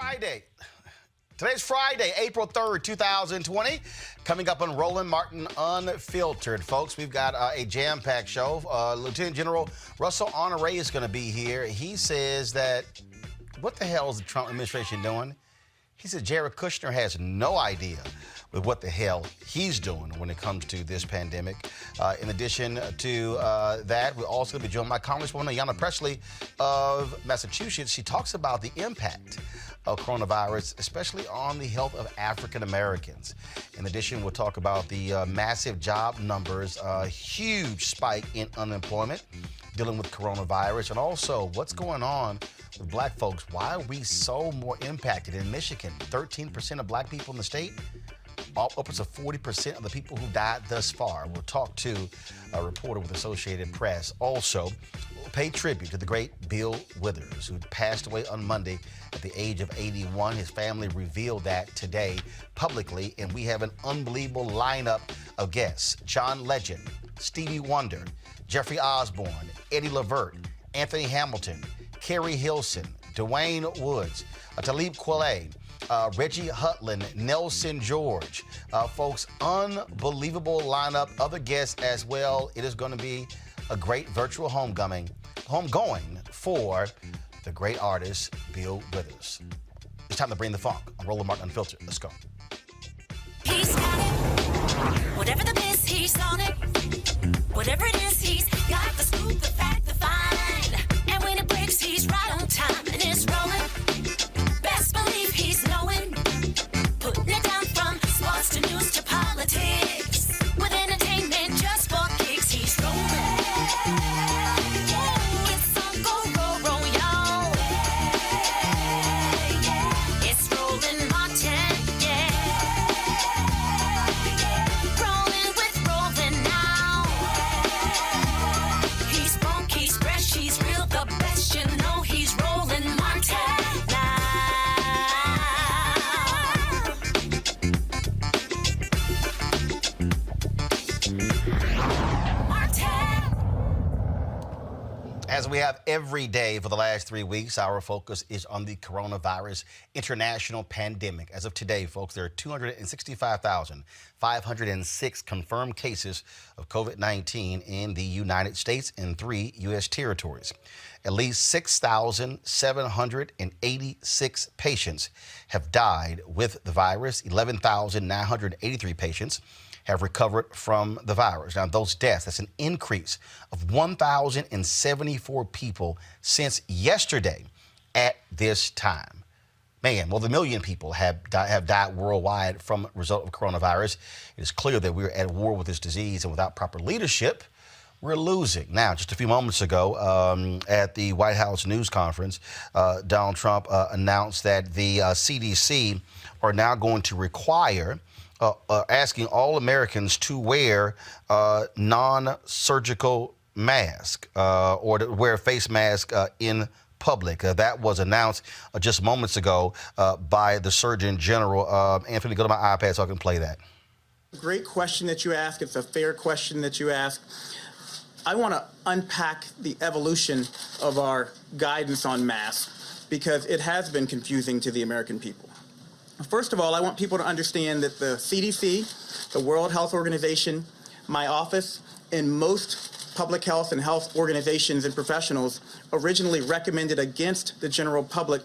Friday. Today's Friday, April 3rd, 2020. Coming up on Roland Martin Unfiltered. Folks, we've got a jam-packed show. Lieutenant General Russell Honore is going to be here. He says that, what the hell is the Trump administration doing? He said Jared Kushner has no idea with what the hell he's doing when it comes to this pandemic. In addition to that, we're also going to be joined by Congresswoman Pressley of Massachusetts. She talks about the impact of coronavirus, especially on the health of African Americans. In addition, we'll talk about the massive job numbers, huge spike in unemployment, dealing with coronavirus, and also what's going on with black folks. Why are we so more impacted? In Michigan, 13% of black people in the state, upwards of 40% of the people who died thus far. We'll talk to a reporter with Associated Press. Also, we'll pay tribute to the great Bill Withers, who passed away on Monday at the age of 81. His family revealed that today publicly, and we have an unbelievable lineup of guests. John Legend, Stevie Wonder, Jeffrey Osborne, Eddie Levert, Anthony Hamilton, Kerry Hilson, Dwayne Woods, Talib Kweli, Reggie Hutland, Nelson George. Folks, unbelievable lineup. Other guests as well. It is going to be a great virtual homegoing for the great artist, Bill Withers. It's time to bring the funk on Roland Martin Unfiltered. Let's go. He's got it. Whatever the miss, he's on it. Whatever it is, he's got the scoop, the fact, the find. And when it breaks, he's right on time and it's rolling. Best believe he's knowing. Putting it down from sports to news to politics. With entertainment just for kicks, he's rolling. It's Uncle Roro, y'all. It's Roland Martin, yeah. Rolling with Roland now. He's funk, he's fresh, he's real, the best, you know he's Roland Martin now. As we have every day for the last 3 weeks, our focus is on the coronavirus international pandemic. As of today, folks, there are 265,506 confirmed cases of COVID-19 in the United States and 3 U.S. territories. At least 6,786 patients have died with the virus. 11,983 patients have recovered from the virus. Now, those deaths, that's an increase of 1,074 people since yesterday at this time. Man, more than 1 million people have died worldwide from a result of coronavirus. It is clear that we're at war with this disease, and without proper leadership, we're losing. Now, just a few moments ago, at the White House news conference, Donald Trump announced that the CDC are now going to require asking all Americans to wear non-surgical mask or to wear a face mask in public. That was announced just moments ago by the Surgeon General. Anthony, go to my iPad so I can play that. Great question that you ask. It's a fair question that you ask. I want to unpack the evolution of our guidance on masks because it has been confusing to the American people. First of all, I want people to understand that the CDC, the World Health Organization, my office, and most public health and health organizations and professionals originally recommended against the general public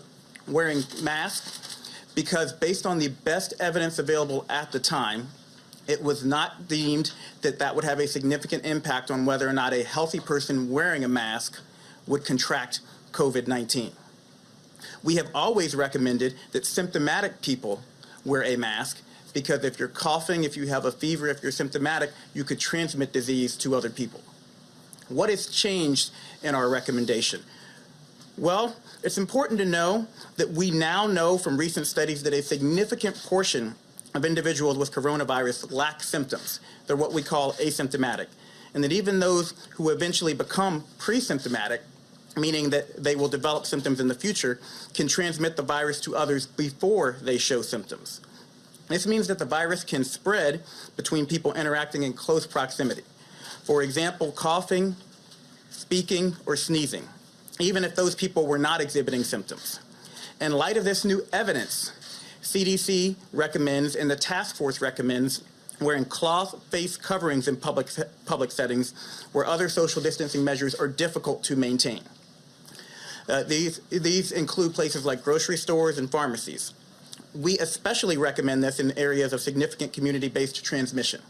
wearing masks because based on the best evidence available at the time, it was not deemed that that would have a significant impact on whether or not a healthy person wearing a mask would contract COVID-19. We have always recommended that symptomatic people wear a mask because if you're coughing, if you have a fever, if you're symptomatic, you could transmit disease to other people. What has changed in our recommendation? Well, it's important to know that we now know from recent studies that a significant portion of individuals with coronavirus lack symptoms. They're what we call asymptomatic. And that even those who eventually become pre-symptomatic, meaning that they will develop symptoms in the future, can transmit the virus to others before they show symptoms. This means that the virus can spread between people interacting in close proximity. For example, coughing, speaking, or sneezing, even if those people were not exhibiting symptoms. In light of this new evidence, CDC recommends and the task force recommends wearing cloth face coverings in public settings where other social distancing measures are difficult to maintain. These include places like grocery stores and pharmacies. We especially recommend this in areas of significant community-based transmission.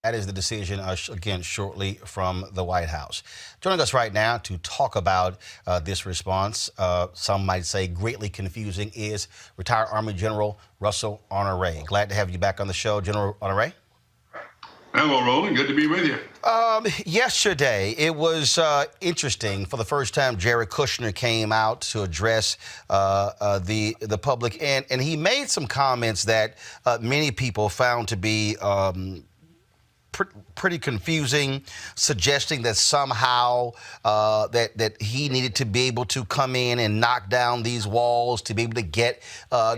That is the decision, again, shortly from the White House. Joining us right now to talk about this response, some might say greatly confusing, is retired Army General Russell Honore. Glad to have you back on the show, General Honore. Hello, Roland. Good to be with you. Yesterday, it was interesting. For the first time, Jared Kushner came out to address the public, and he made some comments that many people found to be pretty confusing, suggesting that somehow that he needed to be able to come in and knock down these walls to be able to get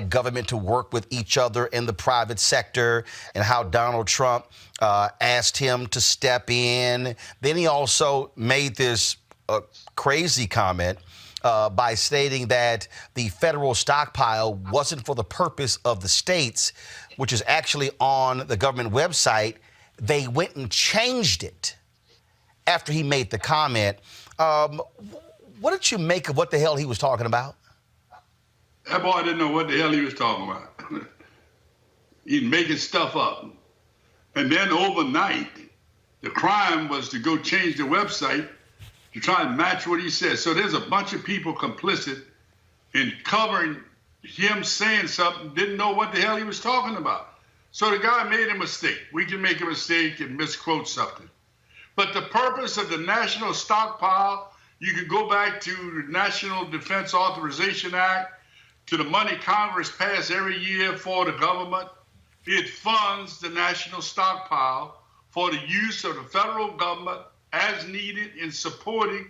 government to work with each other in the private sector, and how Donald Trump asked him to step in. Then he also made this crazy comment by stating that the federal stockpile wasn't for the purpose of the states, which is actually on the government website. They went and changed it after he made the comment. What did you make of what the hell he was talking about? That boy didn't know what the hell he was talking about. He's making stuff up. And then overnight, the crime was to go change the website to try and match what he said. So there's a bunch of people complicit in covering him saying something, didn't know what the hell he was talking about. So the guy made a mistake. We can make a mistake and misquote something. But the purpose of the national stockpile, you can go back to the National Defense Authorization Act, to the money Congress passed every year for the government. It funds the national stockpile for the use of the federal government as needed in supporting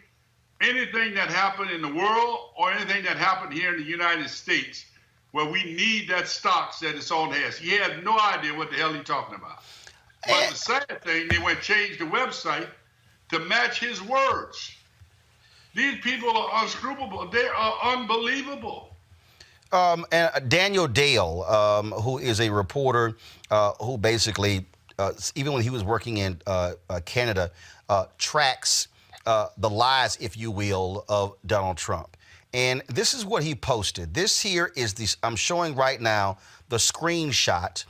anything that happened in the world or anything that happened here in the United States, where we need that stocks that it's on hands. He had no idea what the hell he's talking about. But the sad thing, they went change the website to match his words. These people are unscrupulous. They are unbelievable. And Daniel Dale, who is a reporter who basically, even when he was working in Canada, tracks the lies, if you will, of Donald Trump. And this is what he posted. This here is I'm showing right now the screenshot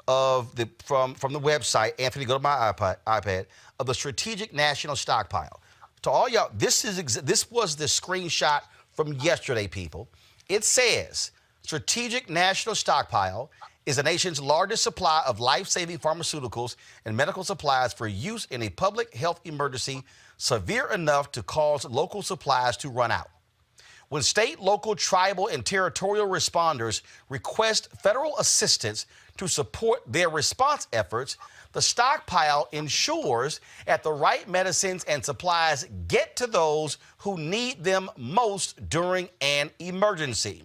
of from the website. Anthony, go to my iPad of the Strategic National Stockpile. To all y'all, this was the screenshot from yesterday, people. It says Strategic National Stockpile is the nation's largest supply of life-saving pharmaceuticals and medical supplies for use in a public health emergency severe enough to cause local supplies to run out. When state, local, tribal, and territorial responders request federal assistance to support their response efforts, the stockpile ensures that the right medicines and supplies get to those who need them most during an emergency.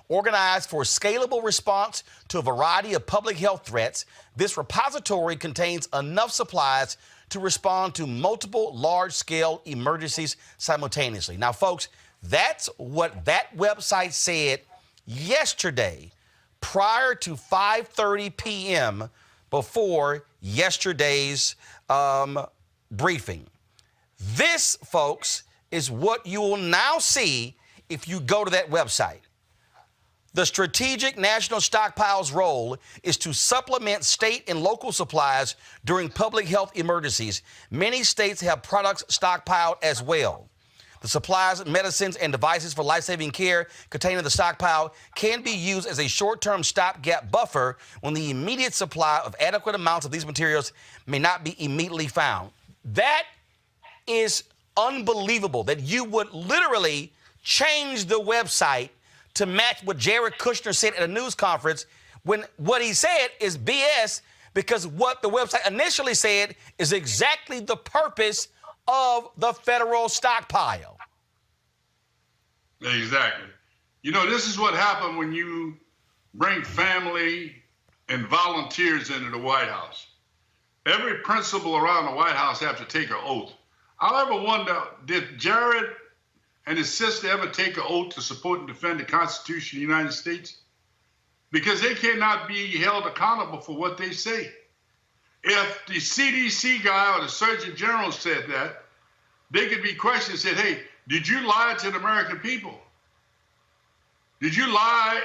Organized for scalable response to a variety of public health threats, this repository contains enough supplies to respond to multiple large-scale emergencies simultaneously. Now, folks, that's what that website said yesterday, prior to 5:30 p.m. before yesterday's briefing. This, folks, is what you will now see if you go to that website. The Strategic National Stockpile's role is to supplement state and local supplies during public health emergencies. Many states have products stockpiled as well. The supplies, medicines, and devices for life-saving care contained in the stockpile can be used as a short-term stopgap buffer when the immediate supply of adequate amounts of these materials may not be immediately found. That is unbelievable, that you would literally change the website to match what Jared Kushner said at a news conference, when what he said is BS, because what the website initially said is exactly the purpose of the federal stockpile. Exactly. You know, this is what happened when you bring family and volunteers into the White House. Every principal around the White House have to take an oath. I ever wonder, did Jared and his sister ever take an oath to support and defend the Constitution of the United States? Because they cannot be held accountable for what they say. If the CDC guy or the Surgeon General said that, they could be questioned and said, hey, did you lie to the American people? Did you lie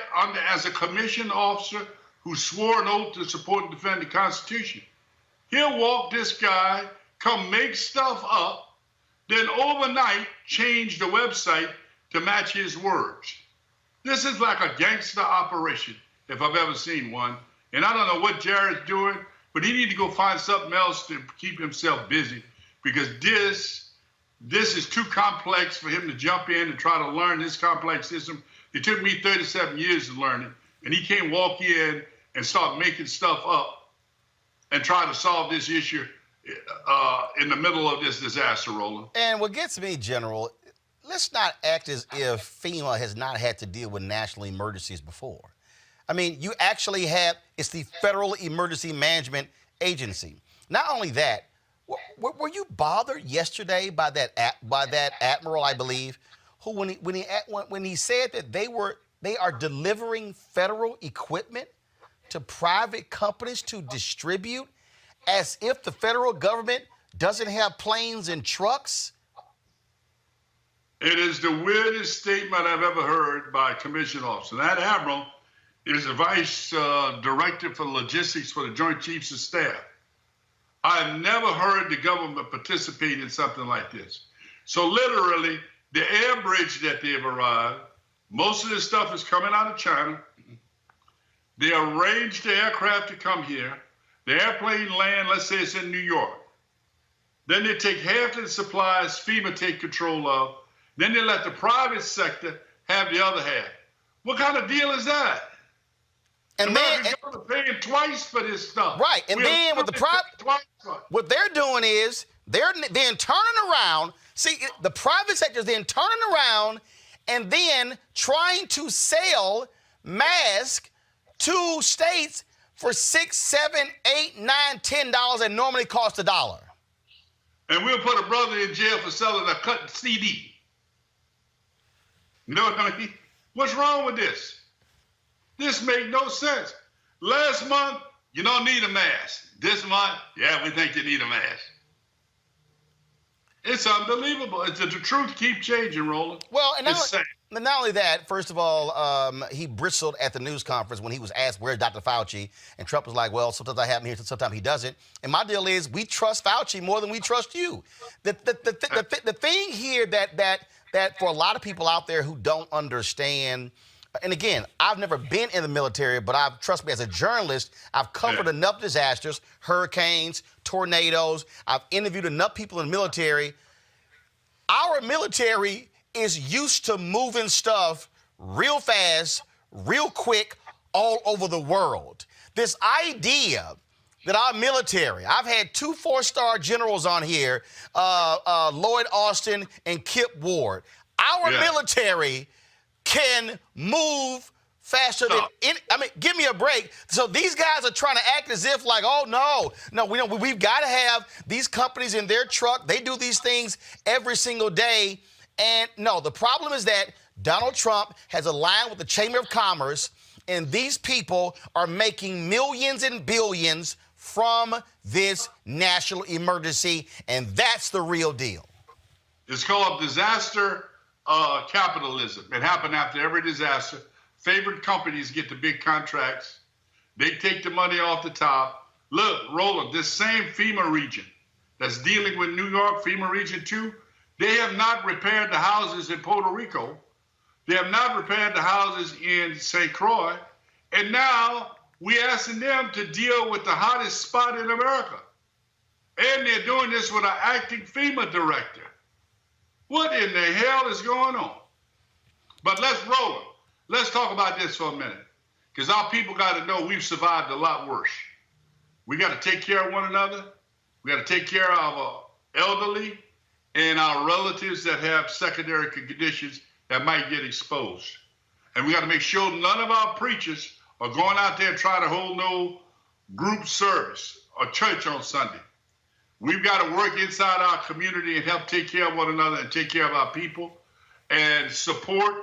as a commissioned officer who swore an oath to support and defend the Constitution? He'll walk this guy, come make stuff up, then overnight change the website to match his words. This is like a gangster operation, if I've ever seen one. And I don't know what Jared's doing, but he needs to go find something else to keep himself busy, because this is too complex for him to jump in and try to learn this complex system. It took me 37 years to learn it, and he can't walk in and start making stuff up and try to solve this issue in the middle of this disaster, Roland. And what gets me, General, let's not act as if FEMA has not had to deal with national emergencies before. I mean, you actually have, it's the Federal Emergency Management Agency. Not only that, were you bothered yesterday by that admiral, I believe, who when he said that they are delivering federal equipment to private companies to distribute, as if the federal government doesn't have planes and trucks? It is the weirdest statement I've ever heard by a commissioned officer. That admiral is the vice director for logistics for the Joint Chiefs of Staff. I've never heard the government participate in something like this. So literally, the air bridge that they've arrived, most of this stuff is coming out of China. They arrange the aircraft to come here. The airplane land, let's say it's in New York. Then they take half of the supplies FEMA take control of. Then they let the private sector have the other half. What kind of deal is that? And then government paying twice for this stuff. Right, and then with the private, what they're doing is they're then turning around. See, the private sector is then turning around and then trying to sell masks to states for $6, $7, $8, $9, $10 and normally cost $1. And we'll put a brother in jail for selling a cut CD. You know what I mean? What's wrong with this? This makes no sense. Last month, you don't need a mask. This month, yeah, we think you need a mask. It's unbelievable. The truth keeps changing, Roland. Well, and not only that, first of all, he bristled at the news conference when he was asked, where's Dr. Fauci? And Trump was like, well, sometimes I have him here, sometimes he doesn't. And my deal is we trust Fauci more than we trust you. The thing here that for a lot of people out there who don't understand, and again, I've never been in the military, but trust me, as a journalist, I've covered enough disasters, hurricanes, tornadoes. I've interviewed enough people in the military. Our military is used to moving stuff real fast, real quick, all over the world. This idea that our military, I've had 2 4-star generals on here, Lloyd Austin and Kip Ward. Our military can move faster than give me a break. So these guys are trying to act as if like, oh no, we've got to have these companies in their truck. They do these things every single day. And no, the problem is that Donald Trump has aligned with the Chamber of Commerce, and these people are making millions and billions from this national emergency, and that's the real deal. It's called disaster capitalism. It happened after every disaster. Favored companies get the big contracts. They take the money off the top. Look, Roland, this same FEMA region that's dealing with New York, FEMA Region 2, they have not repaired the houses in Puerto Rico. They have not repaired the houses in St. Croix. And now we're asking them to deal with the hottest spot in America. And they're doing this with an acting FEMA director. What in the hell is going on? But let's roll it. Let's talk about this for a minute, because our people got to know we've survived a lot worse. We got to take care of one another. We got to take care of our elderly and our relatives that have secondary conditions that might get exposed. And we got to make sure none of our preachers are going out there trying to hold no group service or church on Sunday. We've got to work inside our community and help take care of one another and take care of our people. and support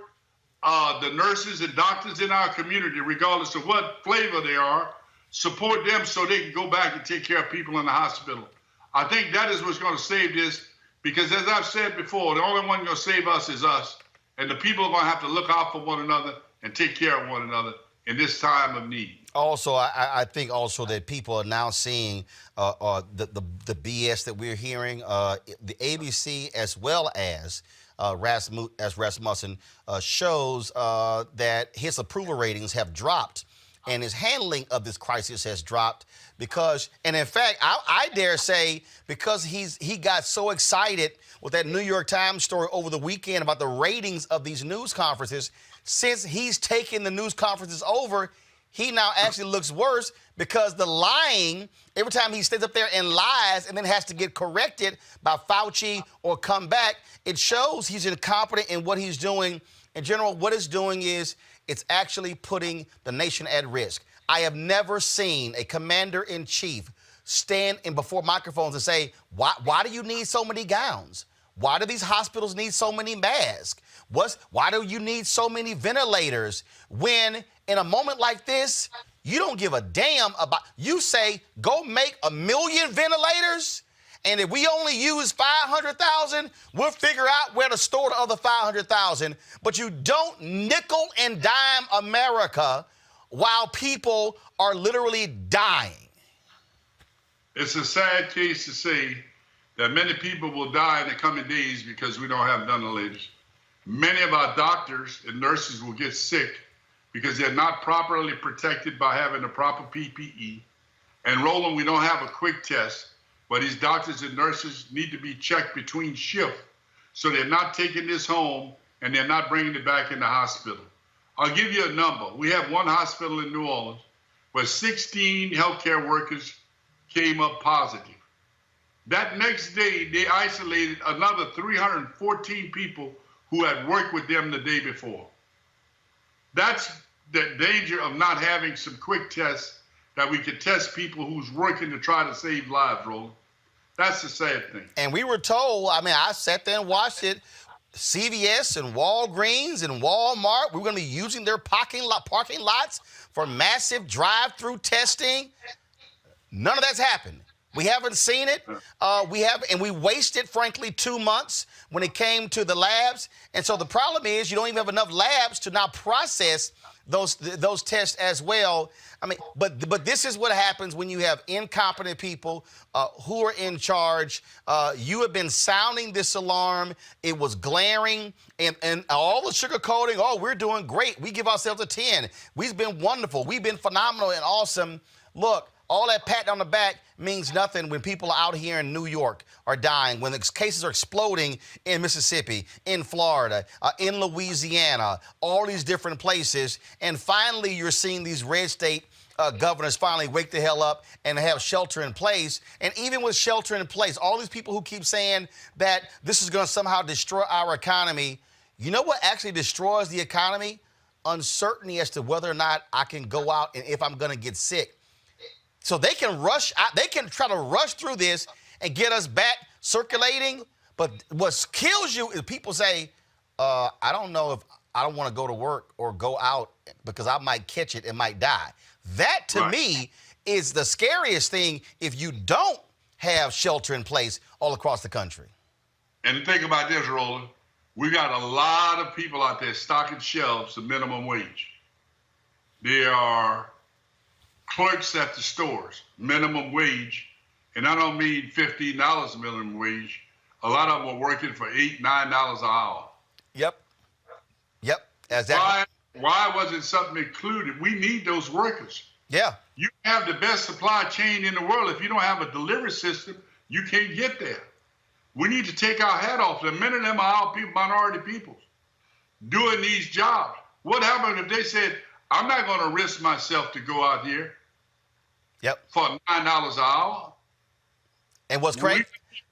the nurses and doctors in our community, regardless of what flavor they are, support them so they can go back and take care of people in the hospital. I think that is what's going to save this, because as I've said before, the only one going to save us is us. And the people are going to have to look out for one another and take care of one another in this time of need. Also, I think also that people are now seeing the BS that we're hearing. The ABC as well as Rasmussen shows that his approval ratings have dropped and his handling of this crisis has dropped because, and in fact, I dare say because he got so excited with that New York Times story over the weekend about the ratings of these news conferences. Since he's taken the news conferences over, he now actually looks worse because the lying, every time he stands up there and lies and then has to get corrected by Fauci or come back, it shows he's incompetent in what he's doing. In general, what it's doing is it's actually putting the nation at risk. I have never seen a commander-in-chief stand in before microphones and say, why do you need so many gowns? Why do these hospitals need so many masks? Why do you need so many ventilators? When in a moment like this, you don't give a damn about, you say, go make 1 million ventilators, and if we only use 500,000, we'll figure out where to store the other 500,000. But you don't nickel and dime America while people are literally dying. It's a sad case to say that many people will die in the coming days because we don't have ventilators. Many of our doctors and nurses will get sick because they're not properly protected by having the proper PPE. And Roland, we don't have a quick test, but these doctors and nurses need to be checked between shifts so they're not taking this home and they're not bringing it back in the hospital. I'll give you a number. We have one hospital in New Orleans where 16 healthcare workers came up positive. That next day, they isolated another 314 people who had worked with them the day before. That's the danger of not having some quick tests that we could test people who's working to try to save lives, Roland. That's the sad thing. And we were told, I mean, I sat there and watched it, CVS and Walgreens and Walmart, we're going to be using their parking lots for massive drive-through testing. None of that's happened. We haven't seen it. We wasted, frankly, 2 months when it came to the labs. And so the problem is you don't even have enough labs to now process those tests as well. I mean, but this is what happens when you have incompetent people who are in charge. You have been sounding this alarm. It was glaring, and all the sugarcoating. Oh, we're doing great. We give ourselves a 10. We've been wonderful. We've been phenomenal and awesome. Look, all that pat on the back means nothing when people out here in New York are dying, when the cases are exploding in Mississippi, in Florida, in Louisiana, all these different places. And finally, you're seeing these red state governors finally wake the hell up and have shelter in place. And even with shelter in place, all these people who keep saying that this is going to somehow destroy our economy, you know what actually destroys the economy? Uncertainty as to whether or not I can go out and if I'm going to get sick. So they can rush out, they can try to rush through this and get us back circulating. But what kills you is people say, I don't know if I don't want to go to work or go out because I might catch it and might die. That to me is the scariest thing if you don't have shelter in place all across the country. And think about this, Roland. We got a lot of people out there stocking shelves of minimum wage. There are clerks at the stores, minimum wage, and I don't mean $15 minimum wage. A lot of them are working for $8, $9 an hour. Yep. Exactly. Why wasn't something included? We need those workers. Yeah. You have the best supply chain in the world. If you don't have a delivery system, you can't get there. We need to take our hat off. The many of them are our people, minority people doing these jobs. What happened if they said, I'm not going to risk myself to go out here for $9 an hour? And what's crazy?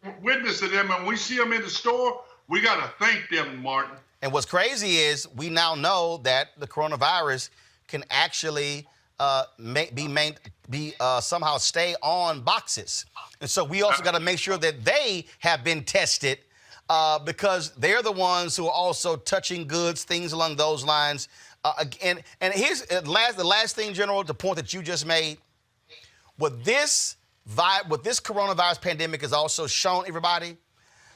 We witness to them, and we see them in the store, we got to thank them, Martin. And what's crazy is we now know that the coronavirus can actually somehow stay on boxes. And so we also got to make sure that they have been tested because they're the ones who are also touching goods, things along those lines. And here's the last thing, General, the point that you just made. What this coronavirus pandemic has also shown everybody,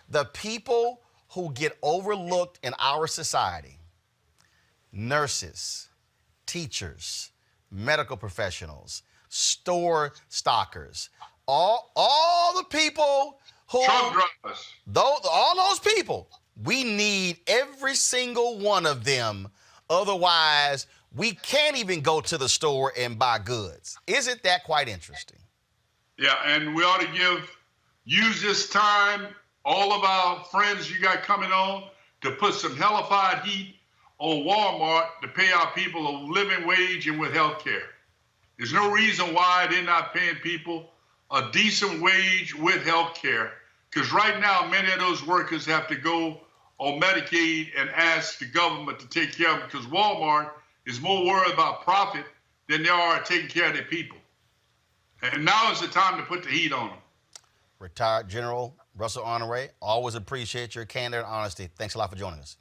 the people who get overlooked in our society, nurses, teachers, medical professionals, store stockers, all the people who, truck drivers, all those people, we need every single one of them. Otherwise, we can't even go to the store and buy goods. Isn't that quite interesting? Yeah, and we ought to use this time, all of our friends you got coming on, to put some hellified heat on Walmart to pay our people a living wage and with health care. There's no reason why they're not paying people a decent wage with health care, because right now many of those workers have to go on Medicaid and ask the government to take care of them, because Walmart is more worried about profit than they are taking care of their people. And now is the time to put the heat on them. Retired General Russell Honore, always appreciate your candor and honesty. Thanks a lot for joining us.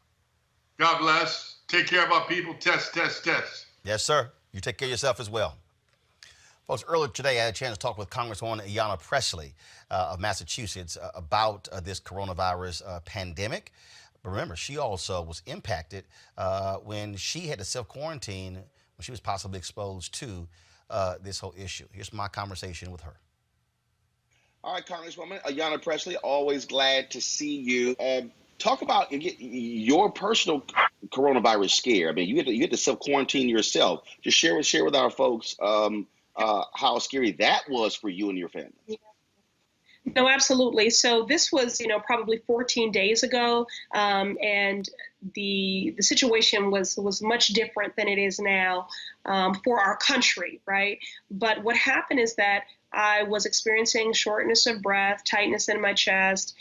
God bless. Take care of our people. Test, test, test. Yes, sir. You take care of yourself as well. Folks, earlier today, I had a chance to talk with Congresswoman Pressley of Massachusetts about this coronavirus pandemic. But remember, she also was impacted when she had to self-quarantine when she was possibly exposed to this whole issue. Here's my conversation with her. All right, Congresswoman Ayanna Pressley, always glad to see you. Talk about your personal coronavirus scare. I mean, you had to self-quarantine yourself. Just share with our folks how scary that was for you and your family. Yeah. No, absolutely. So this was, probably 14 days ago, and the situation was much different than it is now for our country, right? But what happened is that I was experiencing shortness of breath, tightness in my chest,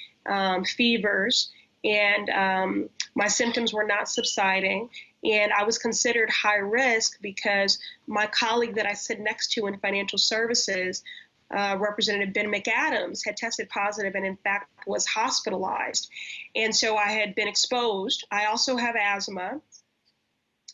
fevers, and my symptoms were not subsiding. And I was considered high risk because my colleague that I sit next to in financial services, Representative Ben McAdams, had tested positive and in fact was hospitalized. And so I had been exposed. I also have asthma,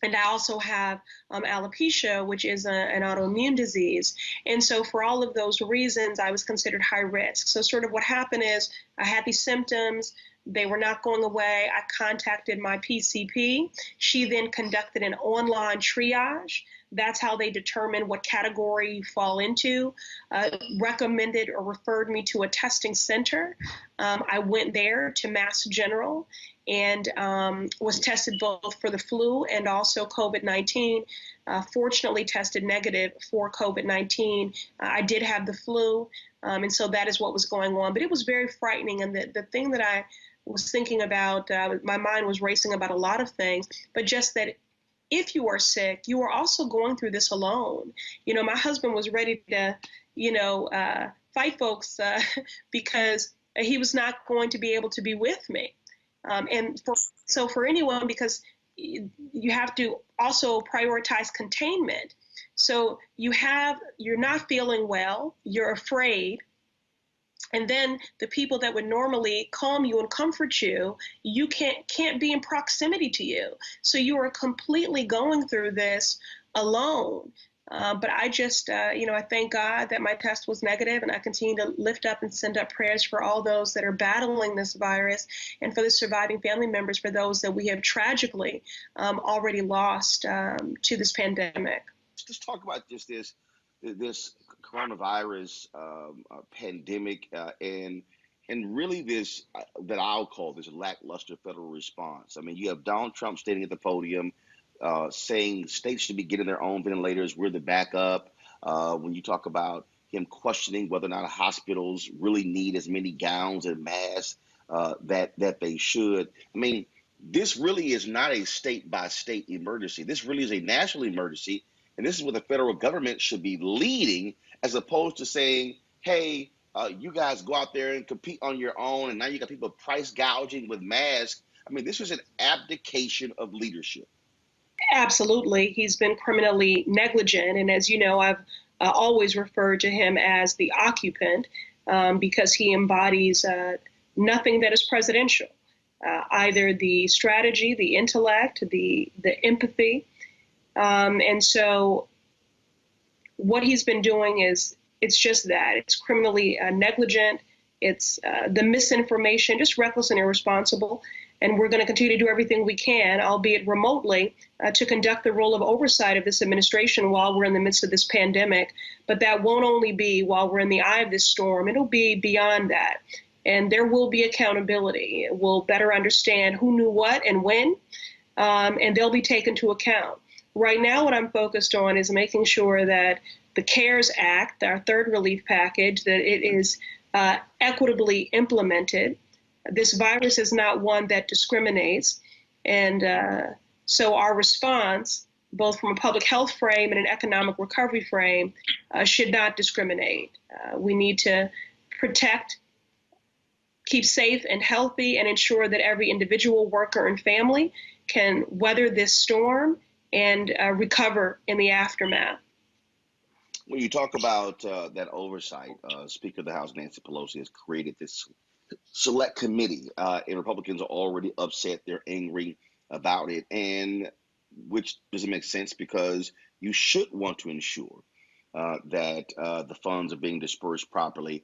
and I also have alopecia, which is an autoimmune disease. And so for all of those reasons, I was considered high risk. So sort of what happened is I had these symptoms. They were not going away. I contacted my PCP. She then conducted an online triage. That's how they determine what category you fall into, recommended or referred me to a testing center. I went there to Mass General and was tested both for the flu and also COVID-19. Fortunately tested negative for COVID-19. I did have the flu, and so that is what was going on. But it was very frightening, and the thing that I was thinking about, my mind was racing about a lot of things, but just that if you are sick, you are also going through this alone. My husband was ready to, fight folks because he was not going to be able to be with me. And for anyone, because you have to also prioritize containment. So you're not feeling well, you're afraid. And then the people that would normally calm you and comfort you, you can't be in proximity to you. So you are completely going through this alone. But I just, I thank God that my test was negative, and I continue to lift up and send up prayers for all those that are battling this virus and for the surviving family members, for those that we have tragically already lost to this pandemic. Let's talk about just this coronavirus pandemic and really this that I'll call this lackluster federal response. I mean, you have Donald Trump standing at the podium saying states should be getting their own ventilators. We're the backup. When you talk about him questioning whether or not hospitals really need as many gowns and masks that they should. I mean, this really is not a state-by-state emergency. This really is a national emergency. And this is where the federal government should be leading, as opposed to saying, hey, you guys go out there and compete on your own, and now you got people price gouging with masks. I mean, this was an abdication of leadership. Absolutely. He's been criminally negligent. And as you know, I've always referred to him as the occupant because he embodies nothing that is presidential. either the strategy, the intellect, the empathy. And so what he's been doing it's just that. It's criminally negligent. It's the misinformation, just reckless and irresponsible. And we're going to continue to do everything we can, albeit remotely, to conduct the role of oversight of this administration while we're in the midst of this pandemic. But that won't only be while we're in the eye of this storm. It'll be beyond that. And there will be accountability. We'll better understand who knew what and when, and they'll be taken to account. Right now, what I'm focused on is making sure that the CARES Act, our third relief package, that it is equitably implemented. This virus is not one that discriminates. And so our response, both from a public health frame and an economic recovery frame, should not discriminate. We need to protect, keep safe and healthy, and ensure that every individual, worker, and family can weather this storm and recover in the aftermath. When you talk about that oversight, Speaker of the House Nancy Pelosi has created this select committee, and Republicans are already upset. They're angry about it, and which doesn't make sense because you should want to ensure that the funds are being dispersed properly.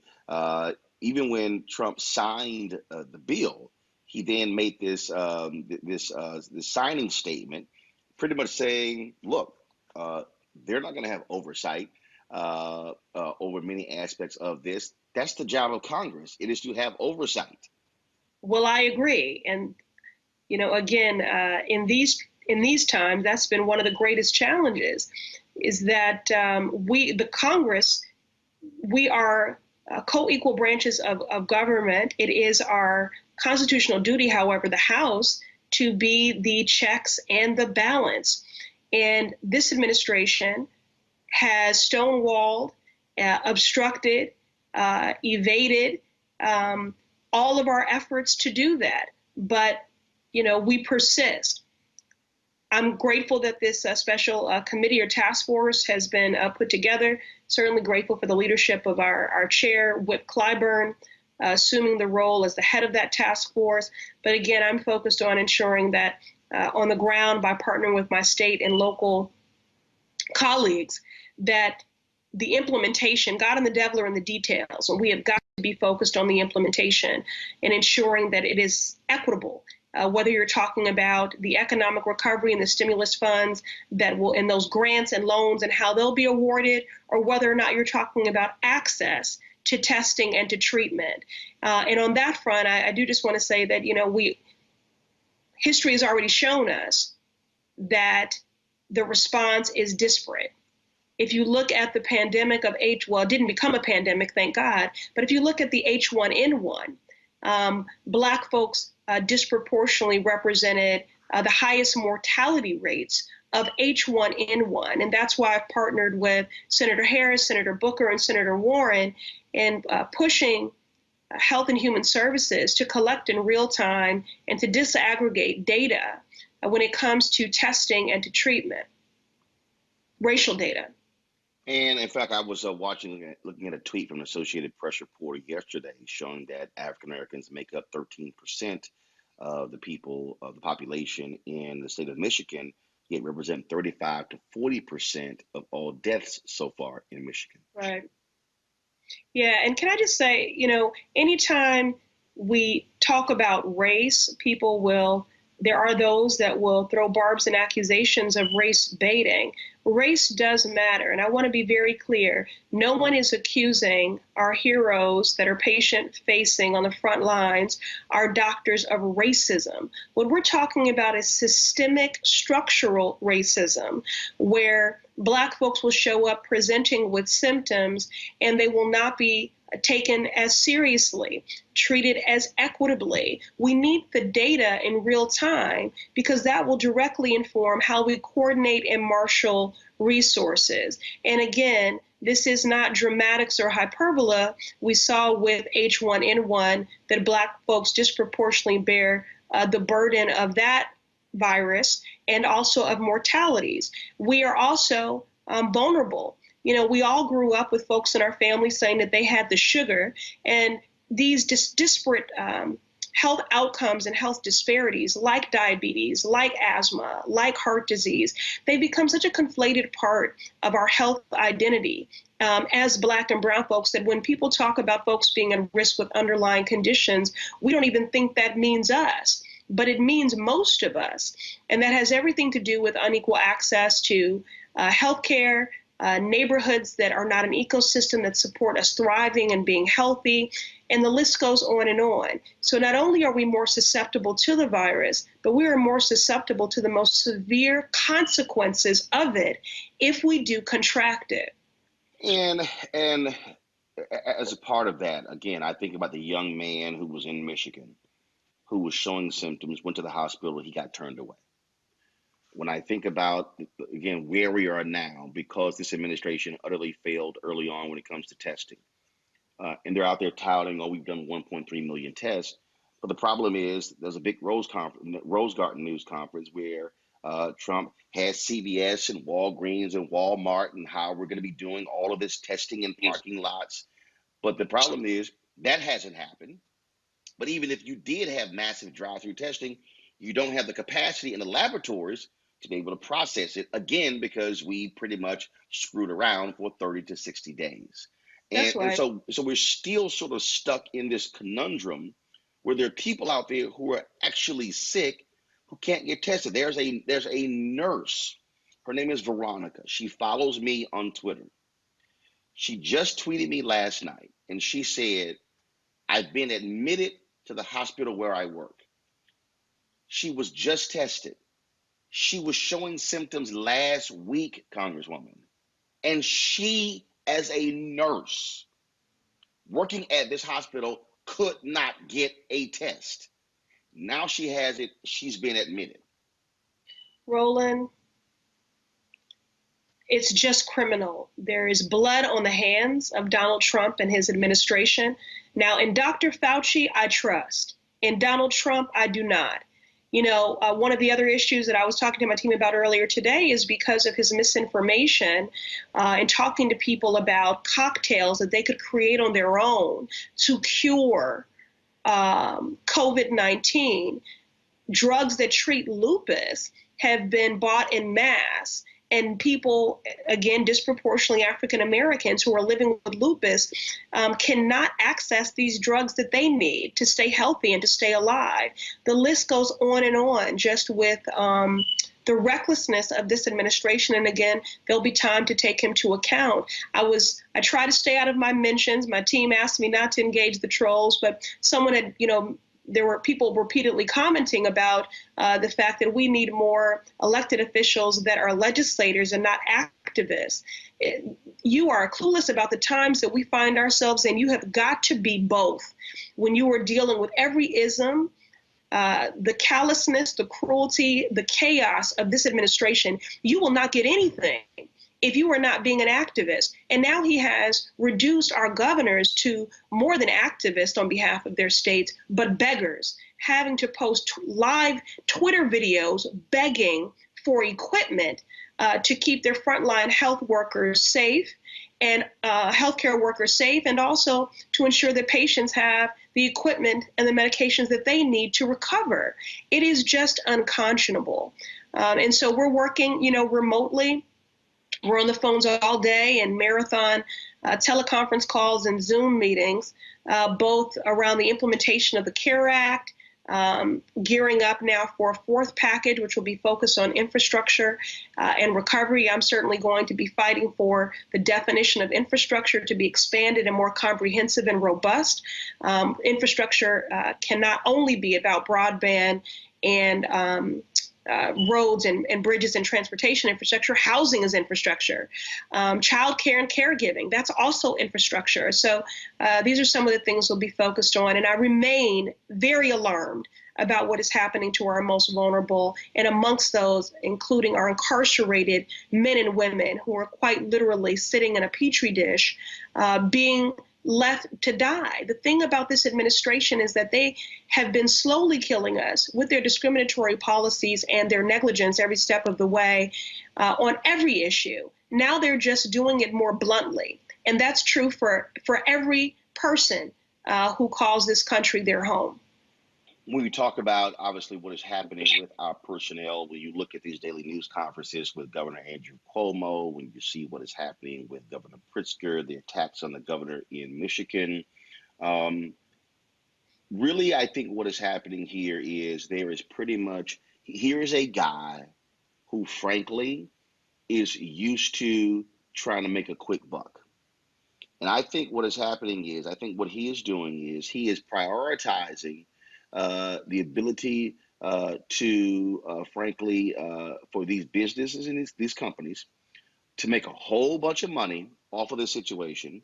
Even when Trump signed the bill, he then made this signing statement, pretty much saying, "Look, they're not going to have oversight over many aspects of this. That's the job of Congress. It is to have oversight." Well, I agree, and again, in these times, that's been one of the greatest challenges, is that the Congress, we are co-equal branches of government. It is our constitutional duty, however, the House, to be the checks and the balance. And this administration has stonewalled, obstructed, evaded all of our efforts to do that. But, we persist. I'm grateful that this special committee or task force has been put together. Certainly grateful for the leadership of our chair, Whip Clyburn, assuming the role as the head of that task force. But again, I'm focused on ensuring that on the ground, by partnering with my state and local colleagues, that the implementation, God and the devil are in the details, and we have got to be focused on the implementation and ensuring that it is equitable. Whether you're talking about the economic recovery and the stimulus funds that will, and those grants and loans and how they'll be awarded, or whether or not you're talking about access to testing and to treatment. And on that front, I do just want to say that, history has already shown us that the response is disparate. If you look at the pandemic of it didn't become a pandemic, thank God, but if you look at the H1N1, Black folks disproportionately represented the highest mortality rates of H1N1. And that's why I've partnered with Senator Harris, Senator Booker, and Senator Warren in pushing Health and Human Services to collect in real time and to disaggregate data when it comes to testing and to treatment, racial data. And in fact, I was looking at a tweet from the Associated Press reporter yesterday showing that African Americans make up 13% of the population in the state of Michigan, yet represent 35 to 40% of all deaths so far in Michigan. Right. Yeah. And can I just say, anytime we talk about race, there are those that will throw barbs and accusations of race baiting. Race does matter. And I want to be very clear. No one is accusing our heroes that are patient facing on the front lines, our doctors, of racism. What we're talking about is systemic structural racism, where Black folks will show up presenting with symptoms and they will not be taken as seriously, treated as equitably. We need the data in real time because that will directly inform how we coordinate and marshal resources. And again, this is not dramatics or hyperbole. We saw with H1N1 that Black folks disproportionately bear the burden of that virus and also of mortalities. We are also vulnerable. We all grew up with folks in our family saying that they had the sugar, and these disparate health outcomes and health disparities like diabetes, like asthma, like heart disease, they become such a conflated part of our health identity as Black and brown folks that when people talk about folks being at risk with underlying conditions, we don't even think that means us, but it means most of us. And that has everything to do with unequal access to health care, neighborhoods that are not an ecosystem that support us thriving and being healthy, and the list goes on and on. So not only are we more susceptible to the virus, but we are more susceptible to the most severe consequences of it if we do contract it. And as a part of that, again, I think about the young man who was in Michigan, who was showing symptoms, went to the hospital, he got turned away. When I think about, again, where we are now, because this administration utterly failed early on when it comes to testing, and they're out there touting, oh, we've done 1.3 million tests. But the problem is there's a big Rose Garden news conference where Trump has CVS and Walgreens and Walmart and how we're going to be doing all of this testing in parking lots. But the problem is that hasn't happened. But even if you did have massive drive-through testing, you don't have the capacity in the laboratories to be able to process it, again, because we pretty much screwed around for 30 to 60 days. That's right. And so we're still sort of stuck in this conundrum where there are people out there who are actually sick who can't get tested. There's a nurse. Her name is Veronica. She follows me on Twitter. She just tweeted me last night, and she said, I've been admitted to the hospital where I work. She was just tested. She was showing symptoms last week, Congresswoman. And she, as a nurse working at this hospital, could not get a test. Now she has it. She's been admitted. Roland, it's just criminal. There is blood on the hands of Donald Trump and his administration. Now, in Dr. Fauci, I trust. In Donald Trump, I do not. You know, one of the other issues that I was talking to my team about earlier today is because of his misinformation and talking to people about cocktails that they could create on their own to cure COVID-19. Drugs that treat lupus have been bought en masse. And people, again, disproportionately African Americans who are living with lupus cannot access these drugs that they need to stay healthy and to stay alive. The list goes on and on just with the recklessness of this administration. And again, there'll be time to take him to account. I try to stay out of my mentions. My team asked me not to engage the trolls, but someone had, there were people repeatedly commenting about the fact that we need more elected officials that are legislators and not activists. You are clueless about the times that we find ourselves in. You have got to be both. When you are dealing with every ism, the callousness, the cruelty, the chaos of this administration, you will not get anything if you are not being an activist. And now he has reduced our governors to more than activists on behalf of their states, but beggars, having to post live Twitter videos begging for equipment to keep their frontline health workers safe and healthcare workers safe, and also to ensure that patients have the equipment and the medications that they need to recover. It is just unconscionable. And so we're working, remotely. We're on the phones all day and marathon teleconference calls and Zoom meetings, both around the implementation of the CARE Act, gearing up now for a fourth package, which will be focused on infrastructure and recovery. I'm certainly going to be fighting for the definition of infrastructure to be expanded and more comprehensive and robust. Infrastructure can not only be about broadband and roads and bridges and transportation infrastructure. Housing is infrastructure. Child care and caregiving, that's also infrastructure. So these are some of the things we'll be focused on. And I remain very alarmed about what is happening to our most vulnerable, and amongst those, including our incarcerated men and women who are quite literally sitting in a petri dish, being left to die. The thing about this administration is that they have been slowly killing us with their discriminatory policies and their negligence every step of the way on every issue. Now they're just doing it more bluntly. And that's true for every person who calls this country their home. when we talk about obviously what is happening with our personnel, when you look at these daily news conferences with Governor Andrew Cuomo, when you see what is happening with Governor Pritzker, the attacks on the governor in Michigan, really, I think what is happening here is here is a guy who, frankly, is used to trying to make a quick buck. And I think what is happening is, I think what he is doing is he is prioritizing the ability frankly, for these businesses and these companies to make a whole bunch of money off of this situation,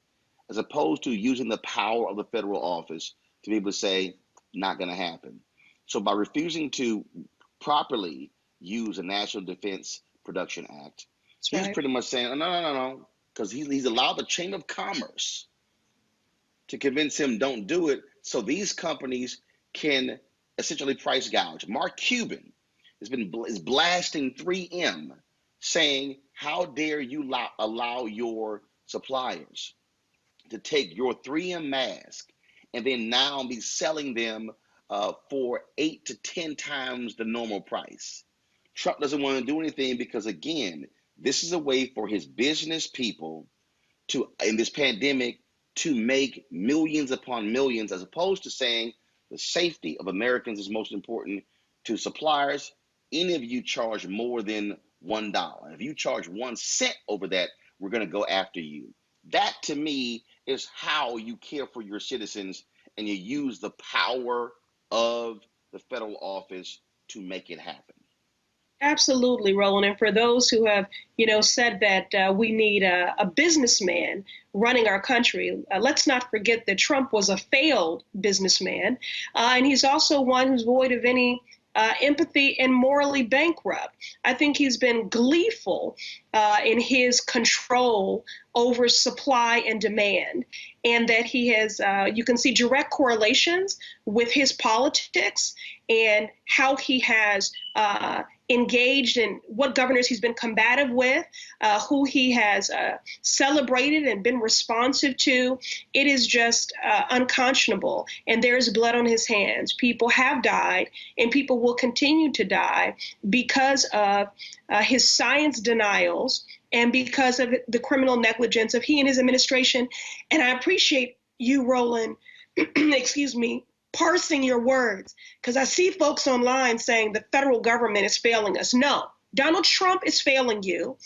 as opposed to using the power of the federal office to be able to say, not going to happen. So by refusing to properly use the National Defense Production Act, he's pretty much saying, no, because he's allowed the Chamber of Commerce to convince him don't do it, so these companies can essentially price gouge. Mark Cuban is blasting 3M, saying, how dare you allow your suppliers to take your 3M mask and then now be selling them for 8 to 10 times the normal price. Trump doesn't want to do anything because, again, this is a way for his business people to, in this pandemic, to make millions upon millions, as opposed to saying the safety of Americans is most important to suppliers. Any of you charge more than $1. If you charge 1 cent over that, we're going to go after you. That, to me, is how you care for your citizens, and you use the power of the federal office to make it happen. Absolutely, Roland. And for those who have, said that we need a businessman running our country, let's not forget that Trump was a failed businessman, and he's also one who's void of any empathy and morally bankrupt. I think he's been gleeful in his control over supply and demand, and that he has, you can see direct correlations with his politics and how he has engaged in what governors he's been combative with, who he has celebrated and been responsive to. It is just unconscionable. And there's blood on his hands. People have died, and people will continue to die because of his science denials and because of the criminal negligence of he and his administration. And I appreciate you, Roland, excuse me, parsing your words, because I see folks online saying the federal government is failing us. No, Donald Trump is failing you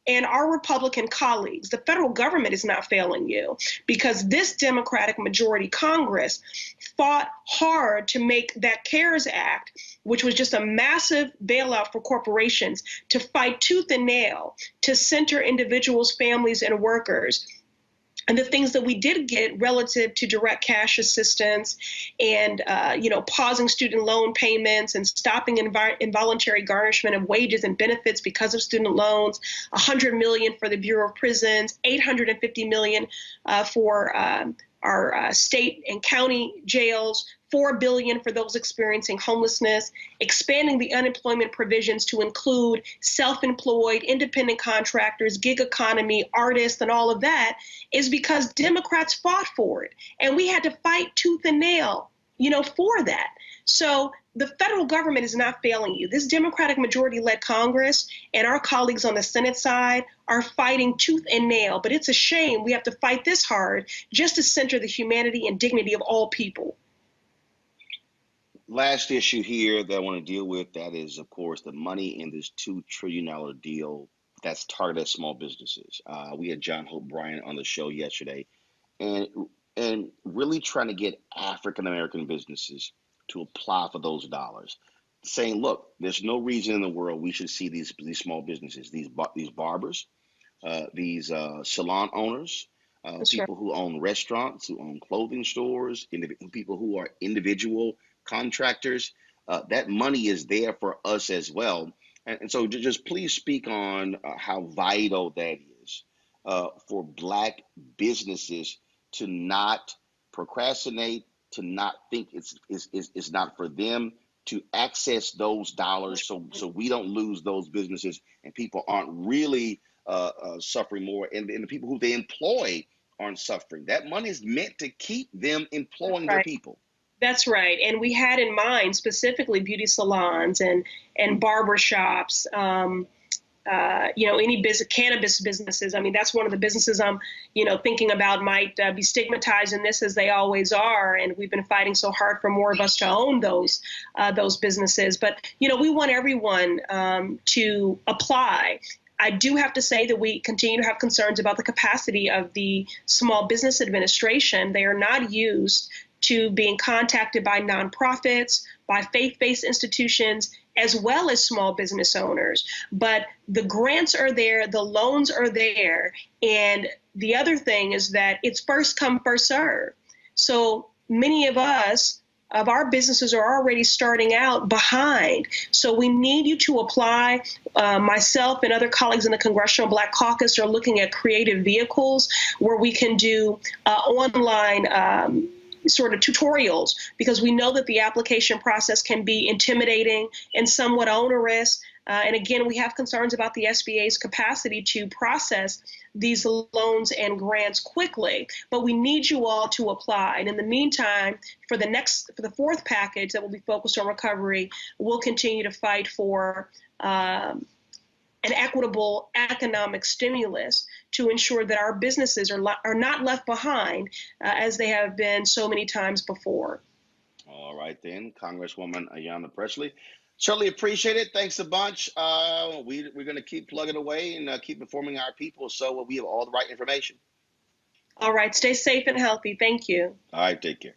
and our Republican colleagues. The federal government is not failing you, because this Democratic majority Congress fought hard to make that CARES Act, which was just a massive bailout for corporations, to fight tooth and nail, to center individuals, families, and workers. And the things that we did get relative to direct cash assistance and, pausing student loan payments and stopping involuntary garnishment of wages and benefits because of student loans, $100 million for the Bureau of Prisons, $850 million for our state and county jails, $4 billion for those experiencing homelessness, expanding the unemployment provisions to include self-employed, independent contractors, gig economy, artists, and all of that, is because Democrats fought for it. And we had to fight tooth and nail, for that. So the federal government is not failing you. This Democratic majority-led Congress and our colleagues on the Senate side are fighting tooth and nail. But it's a shame we have to fight this hard just to center the humanity and dignity of all people. Last issue here that I want to deal with, that is, of course, the money in this $2 trillion deal that's targeted at small businesses. We had John Hope Bryant on the show yesterday, and really trying to get African-American businesses to apply for those dollars, saying, look, there's no reason in the world we should see these small businesses, these barbers, these salon owners, people who own restaurants, who own clothing stores, people who are individual contractors. That money is there for us as well. And so just please speak on how vital that is for Black businesses to not procrastinate, to not think it's not for them, to access those dollars so we don't lose those businesses and people aren't really suffering more, and the people who they employ aren't suffering. That money is meant to keep them employing their people. That's right. And we had in mind specifically beauty salons and barber shops, any cannabis businesses. I mean, that's one of the businesses I'm, thinking about might be stigmatized in this, as they always are. And we've been fighting so hard for more of us to own those businesses. But, we want everyone to apply. I do have to say that we continue to have concerns about the capacity of the Small Business Administration. They are not used to being contacted by nonprofits, by faith-based institutions, as well as small business owners. But the grants are there, the loans are there. And the other thing is that it's first come, first serve. So many of our businesses are already starting out behind. So we need you to apply. Myself and other colleagues in the Congressional Black Caucus are looking at creative vehicles where we can do online sort of tutorials, because we know that the application process can be intimidating and somewhat onerous. And again, we have concerns about the SBA's capacity to process these loans and grants quickly, but we need you all to apply. And in the meantime, for the fourth package that will be focused on recovery, we'll continue to fight for an equitable economic stimulus to ensure that our businesses are not left behind as they have been so many times before. All right, then, Congresswoman Pressley. Certainly appreciate it. Thanks a bunch. We're going to keep plugging away and keep informing our people so we have all the right information. All right. Stay safe and healthy. Thank you. All right. Take care.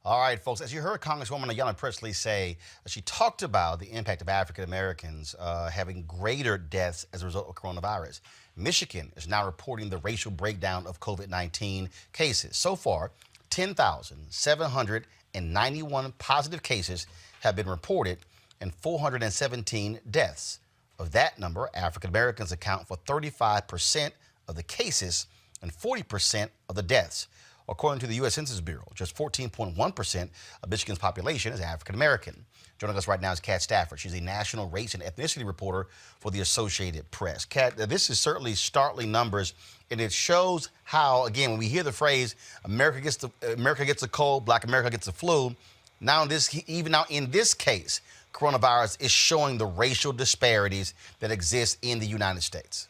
All right, folks, as you heard Congresswoman Pressley say, she talked about the impact of African Americans having greater deaths as a result of coronavirus. Michigan is now reporting the racial breakdown of COVID-19 cases. So far, 10,791 positive cases have been reported and 417 deaths. Of that number, African Americans account for 35% of the cases and 40% of the deaths. According to the U.S. Census Bureau, just 14.1% of Michigan's population is African American. Joining us right now is Kat Stafford. She's a national race and ethnicity reporter for the Associated Press. Kat, this is certainly startling numbers, and it shows how, again, when we hear the phrase America gets a cold, Black America gets a flu, even in this case, coronavirus is showing the racial disparities that exist in the United States.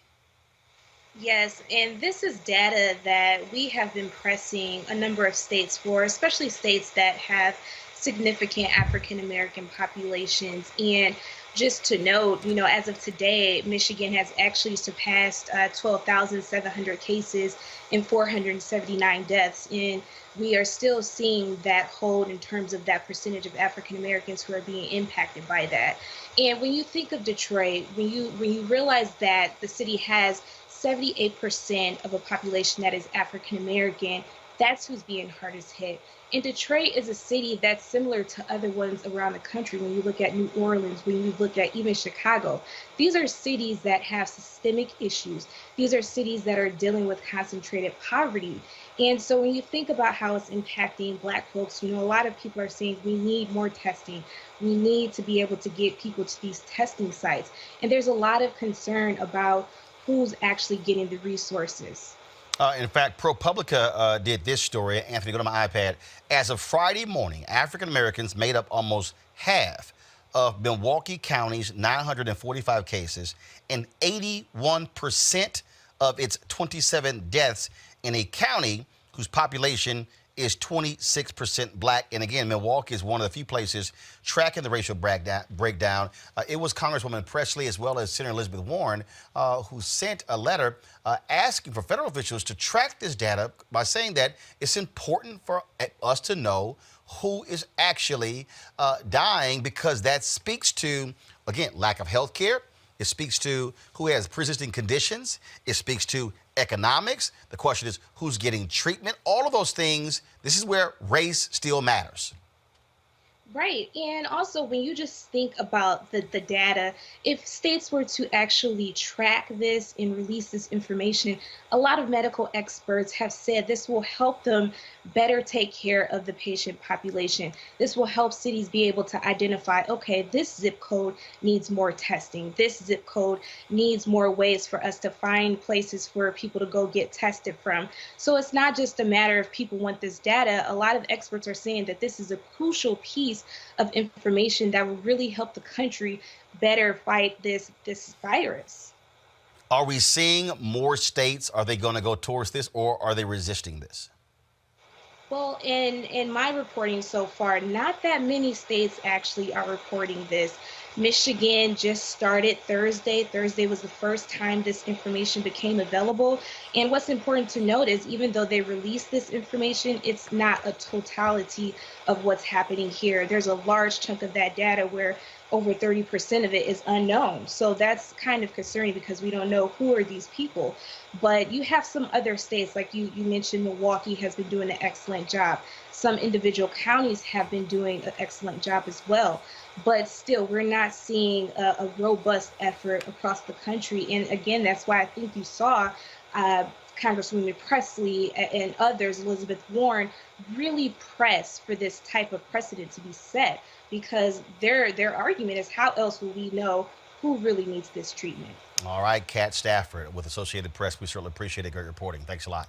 Yes, and this is data that we have been pressing a number of states for, especially states that have significant African American populations. And just to note, as of today, Michigan has actually surpassed 12,700 cases and 479 deaths. And we are still seeing that hold in terms of that percentage of African Americans who are being impacted by that. And when you think of Detroit, when you realize that the city has 78% of a population that is African American, that's who's being hardest hit. And Detroit is a city that's similar to other ones around the country. When you look at New Orleans, when you look at even Chicago, these are cities that have systemic issues. These are cities that are dealing with concentrated poverty. And so when you think about how it's impacting Black folks, a lot of people are saying we need more testing. We need to be able to get people to these testing sites. And there's a lot of concern about who's actually getting the resources. In fact, ProPublica did this story. Anthony, go to my iPad. As of Friday morning, African Americans made up almost half of Milwaukee County's 945 cases and 81% of its 27 deaths in a county whose population is 26% Black. And again, Milwaukee is one of the few places tracking the racial breakdown. It was Congresswoman Pressley as well as Senator Elizabeth Warren who sent a letter asking for federal officials to track this data by saying that it's important for us to know who is actually dying, because that speaks to, again, lack of health care. It speaks to who has pre-existing conditions. It speaks to economics. The question is who's getting treatment. All of those things, this is where race still matters. Right. And also, when you just think about the data, if states were to actually track this and release this information, a lot of medical experts have said this will help them better take care of the patient population. This will help cities be able to identify, okay, this zip code needs more testing. This zip code needs more ways for us to find places for people to go get tested from. So it's not just a matter of people want this data. A lot of experts are saying that this is a crucial piece of information that will really help the country better fight this virus. Are we seeing more states? Are they going to go towards this, or are they resisting this? Well, in my reporting so far, not that many states actually are reporting this. Michigan just started Thursday. Thursday was the first time this information became available. And what's important to note is even though they released this information, it's not a totality of what's happening here. There's a large chunk of that data where over 30% of it is unknown. So that's kind of concerning because we don't know who are these people. But you have some other states, like you mentioned, Milwaukee has been doing an excellent job. Some individual counties have been doing an excellent job as well. But still, we're not seeing a robust effort across the country. And again, that's why I think you saw Congresswoman Pressley and others, Elizabeth Warren, really press for this type of precedent to be set, because their argument is, how else will we know who really needs this treatment? All right, Kat Stafford with Associated Press. We certainly appreciate it. Great reporting. Thanks a lot.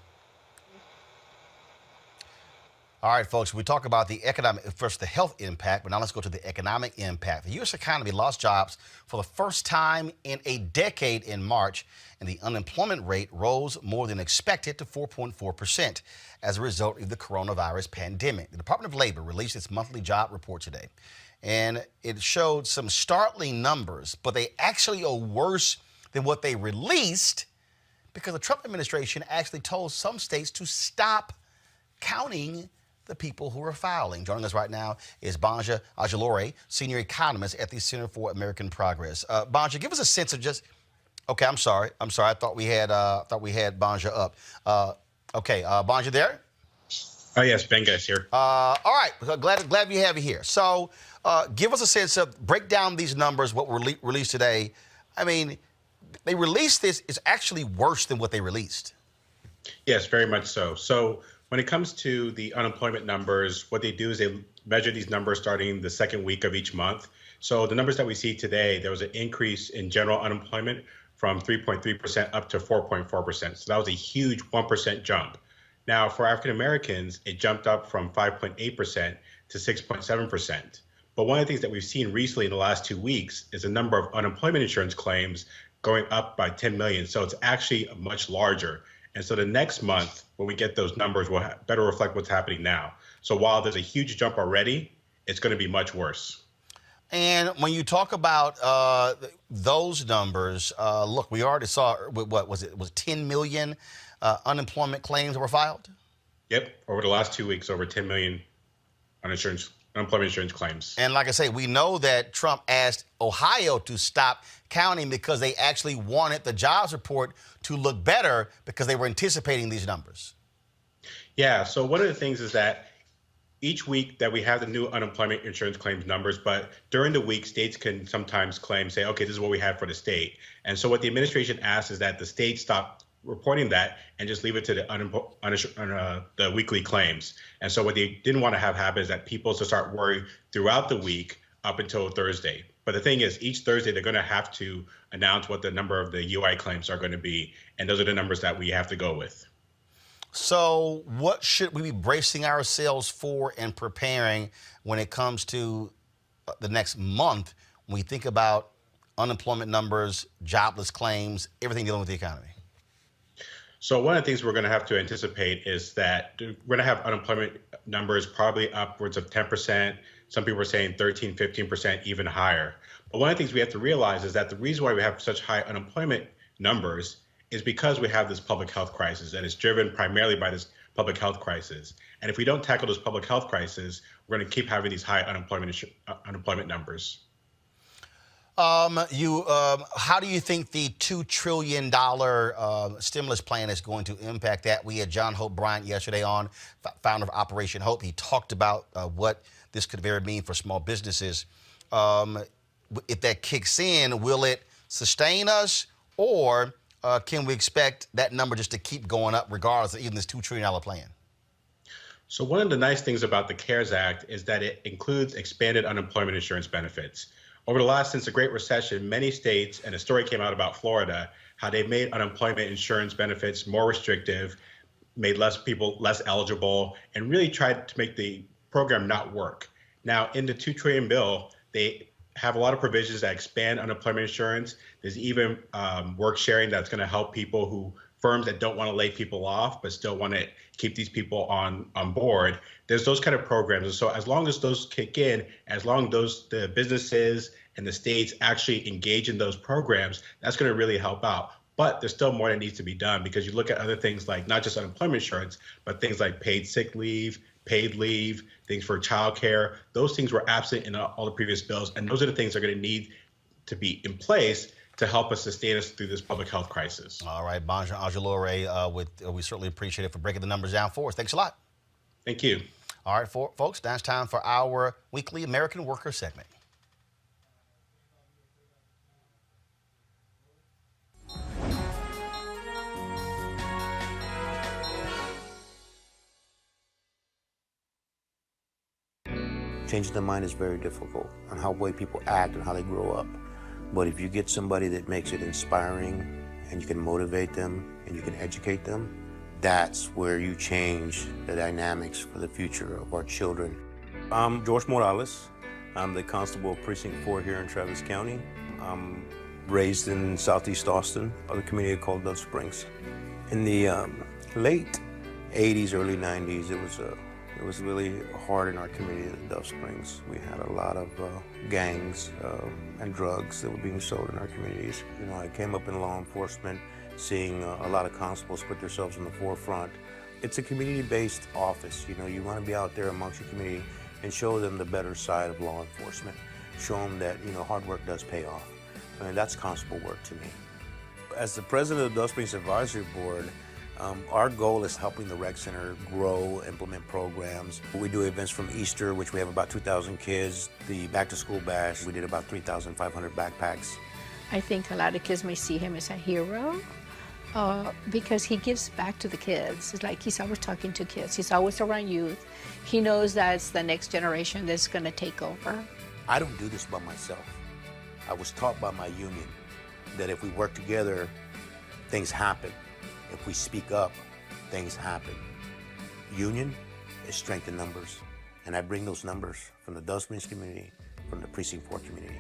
All right, folks, we talk about the economic, first the health impact, but now let's go to the economic impact. The U.S. economy lost jobs for the first time in a decade in March, and the unemployment rate rose more than expected to 4.4% as a result of the coronavirus pandemic. The Department of Labor released its monthly job report today, and it showed some startling numbers, but they actually are worse than what they released because the Trump administration actually told some states to stop counting the people who are filing. Joining us right now is Banja Ajalore, senior economist at the Center for American Progress. Banja, give us a sense of just. Okay, I'm sorry. I thought we had Banja up. Okay, Banja there? Oh yes, Benga's here. All right, glad we have you here. So, give us a sense of, break down these numbers. What were released today? I mean, they released this is actually worse than what they released. Yes, very much so. So when it comes to the unemployment numbers, what they do is they measure these numbers starting the second week of each month. So the numbers that we see today, there was an increase in general unemployment from 3.3% up to 4.4%. So that was a huge 1% jump. Now for African Americans, it jumped up from 5.8% to 6.7%. But one of the things that we've seen recently in the last 2 weeks is the number of unemployment insurance claims going up by 10 million. So it's actually much larger. And so the next month, when we get those numbers, will better reflect what's happening now. So while there's a huge jump already, it's going to be much worse. And when you talk about those numbers, look, we already saw, what was it? Was 10 million unemployment claims that were filed? Yep. Over the last 2 weeks, over 10 million unemployment insurance claims. And like I say, we know that Trump asked Ohio to stop counting because they actually wanted the jobs report to look better because they were anticipating these numbers. Yeah. So one of the things is that each week that we have the new unemployment insurance claims numbers, but during the week, states can sometimes claim, say, okay, this is what we have for the state. And so what the administration asks is that the state stop reporting that and just leave it to the weekly claims. And so what they didn't want to have happen is that people to start worrying throughout the week up until Thursday. But the thing is, each Thursday, they're going to have to announce what the number of the UI claims are going to be. And those are the numbers that we have to go with. So what should we be bracing ourselves for and preparing when it comes to the next month when we think about unemployment numbers, jobless claims, everything dealing with the economy? So one of the things we're going to have to anticipate is that we're going to have unemployment numbers probably upwards of 10%. Some people are saying 13, 15%, even higher. But one of the things we have to realize is that the reason why we have such high unemployment numbers is because we have this public health crisis, and it's driven primarily by this public health crisis. And if we don't tackle this public health crisis, we're going to keep having these high unemployment numbers. How do you think the $2 trillion stimulus plan is going to impact that? We had John Hope Bryant yesterday on, founder of Operation Hope. He talked about what this could very mean for small businesses. If that kicks in, will it sustain us, or can we expect that number just to keep going up regardless of even this $2 trillion plan? So one of the nice things about the CARES Act is that it includes expanded unemployment insurance benefits. Since the Great Recession, many states, and a story came out about Florida, how they made unemployment insurance benefits more restrictive, made less people less eligible, and really tried to make the program not work. Now, in the $2 trillion bill, they have a lot of provisions that expand unemployment insurance. There's even work sharing that's going to help firms that don't want to lay people off but still want to keep these people on board. There's those kind of programs. And so as long as those kick in, as long as the businesses and the states actually engage in those programs, that's going to really help out. But there's still more that needs to be done, because you look at other things like not just unemployment insurance, but things like paid sick leave, paid leave, things for childcare. Those things were absent in all the previous bills. And those are the things that are going to need to be in place to help us sustain us through this public health crisis. All right, Bonjour Angelore, we certainly appreciate it for breaking the numbers down for us. Thanks a lot. Thank you. All right, folks, now it's time for our weekly American Worker segment. Changing the mind is very difficult on how way people act and how they grow up. But if you get somebody that makes it inspiring and you can motivate them and you can educate them, that's where you change the dynamics for the future of our children. I'm George Morales. I'm the constable of Precinct 4 here in Travis County. I'm raised in Southeast Austin, a community called Dove Springs. In the late 80s, early 90s, it was really hard in our community at Dove Springs. We had a lot of gangs and drugs that were being sold in our communities. You know, I came up in law enforcement, seeing a lot of constables put themselves in the forefront. It's a community-based office. You know, you want to be out there amongst your community and show them the better side of law enforcement. Show them that, you know, hard work does pay off. I mean, that's constable work to me. As the president of the Dove Springs Advisory Board, our goal is helping the rec center grow, implement programs. We do events from Easter, which we have about 2,000 kids. The back to school bash, we did about 3,500 backpacks. I think a lot of kids may see him as a hero because he gives back to the kids. It's like he's always talking to kids. He's always around youth. He knows that it's the next generation that's going to take over. I don't do this by myself. I was taught by my union that if we work together, things happen. If we speak up, things happen. Union is strength in numbers. And I bring those numbers from the Dove Springs community, from the Precinct 4 community.